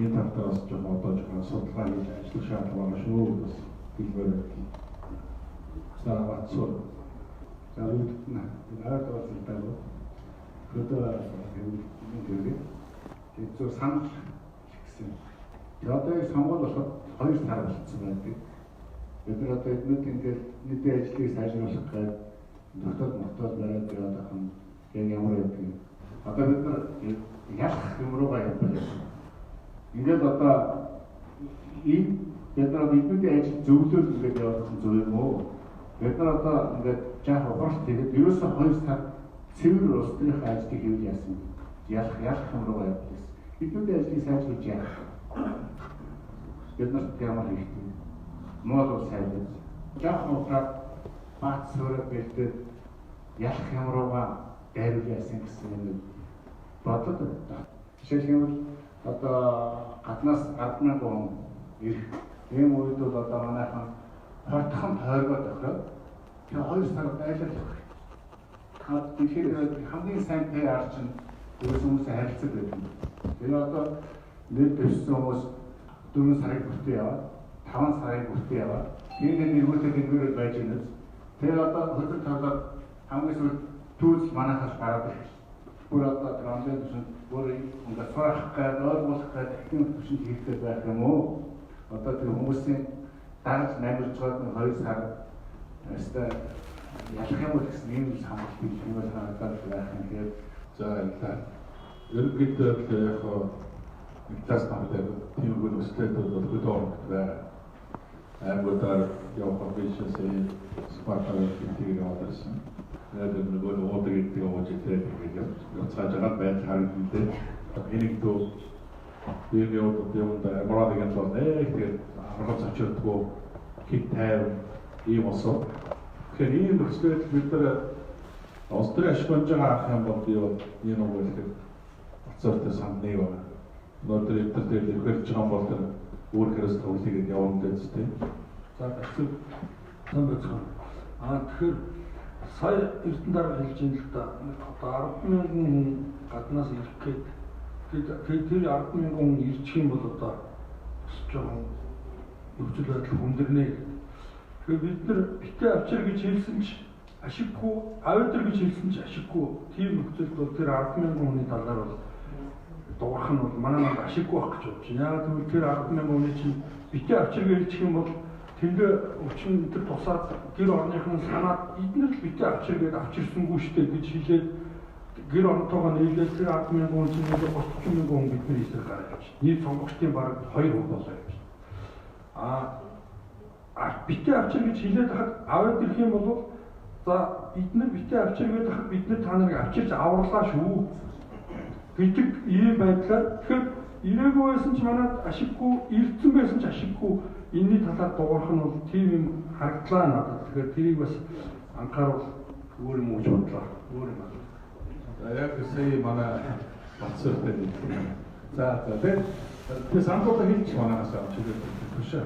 энэ тавтаа бас жоохон одоо жоохон судалгаа хийж ажиллах шаардлага байна шүү гэж хэлмээр байна. Саравацуу. Заавал наад талтай хөдөө юм гэдэг. Тэр санал гэсэн. Одоо их сонгуул болоход 2 сар болчихсон байдаг. Бид нар одоо эднүүд ингээд нийтийн ажлыг сайжруулах гэдэг тогтоол бариад яваад байгаа юм ямар байдаг юм. Одоо бид нар ялах юм руугаа явбал ингээд одоо ийм бид нар эднүүдийн ажил зөвлөл ингээд явах нь зөв юм уу? Бид нар одоо ингээд жаах ухаалт тэгээд ерөөсөө 2 сар цэвэр улс төрийн ажлыг хийвэл яасан ялах юм руугаа явбал эднүүдийн ажлыг сайжруулж яах бид нарт ямар хэрэгтэй мод ус хайдаг жаах ухаалт бат сөрөг бэлдээд ялах юм руугаа дайруул яасан гэсэн юм бодод байна. Жишээлбэл одоо гаднаас 10,000 хүн ирэх ийм үед бол одоо манайхан хортхон тойргоо тохироод тэгээ 2 сар байлгах. Тэгэхээр хамгийн сайн PR чинь өөрөөс хүмүүсээ харилцаг байдаг. Тэгээ одоо нэг төссөн хүмүүс 4 сарыг бүртээ яваад 5 сарыг бүртээ яваад тэгээд нэгүүлээ гингээр байж байна. Тэгээ одоо хөдөл тоглоод хамгийн сүүлд түүс манайхаас гараад ирэх. Бүр одоо транзит төсөнд бүр ингээд сурах гэдэг, ойлгох гэдэг тийм төсөнд хийхдээ байх юм уу? Одоо тэр хүмүүсийн дагаж намирж байгаа 2 сар өстой ялах юм уу гэсэн юм саналт юм санагдаад байх юм. Тэгээд за энэ ерөнхийдөө яг класс намтай тийм үйл өсөлтөд бол хөдөө оруулалт байна. Аймагуудаар явах бишээсээ спартаар хэлтийг явуулсан. Тэгээд нөгөө уудаг гэдэг юм уу гэдэг явцгааж байгаа байдал харагддаг. Энийг дөө биеийн юмд амраадаг бол тэгээд арга зочилдгоо хит тайв ийм осоо. Тэгэхээр ийм нөхцөлд бид нар Австрали ашиглаж байгаа ах юм бол би бол энэ үг хэлэхэд бацаартай сандны байна. Өнөөдөр интернет дээр хэлж байгаа бол тэр өөр хэрэгс төвлөгийг явуулсан гэдэг. За тэгвэл санагдсан. Тэгэхээр сая эрдэнэ дарга хэлж юм л да. Одоо 10,000 хүн гаднаас ирэх гээд тэр 10,000 хүн ирчих юм бол одоо жоохон нөхцөл байдал хүндэрнэ. Тэгэхээр бид нар битээ авчир гэж хэлсэн ч ашиггүй, авидр гэж хэлсэн ч ашиггүй. Тийм нөхцөлд бол тэр 10,000 хүний талаар бол дуурах нь бол манай манд ашиггүй байх гэж бодож байна. Яг тэгвэл тэр 10,000 хүний чинь битээ авчир гэж хэлчих юм бол тэндээ өчн тэр тусаад гэр орныхын санаад эдгээр л битээ авчир гэж авчирсангүй штэ гэж хэлээд гэр орнотойгоо нийлээд тэр 10,000 хүн чинь 30,000 хүн бидний эсрэг гараад явж. Нийт сонгогчдын бараг 2% болоо явж. Битээ авчир гэж хэлээд хахад аваад ирэх юм бол за бид нар битээ авчир гэдэг хахад бид нар та нарыг авчирч аварлаа шүү гэдэг ийм байдлаар тэгэхээр ирээгүй байсан ч манад ашиггүй, ирдсэн байсан ч ашиггүй энэний талаар дуурах нь бол тийм юм харагдлаа надад. Тэгэхээр тэрийг бас анхааруул өөр юм уу гэж бодлоо. Өөр юм байна. За яг сая манай бацаартай нэг. За тэгээд санхүүгийн хийж манаас авч ирэх төшөө.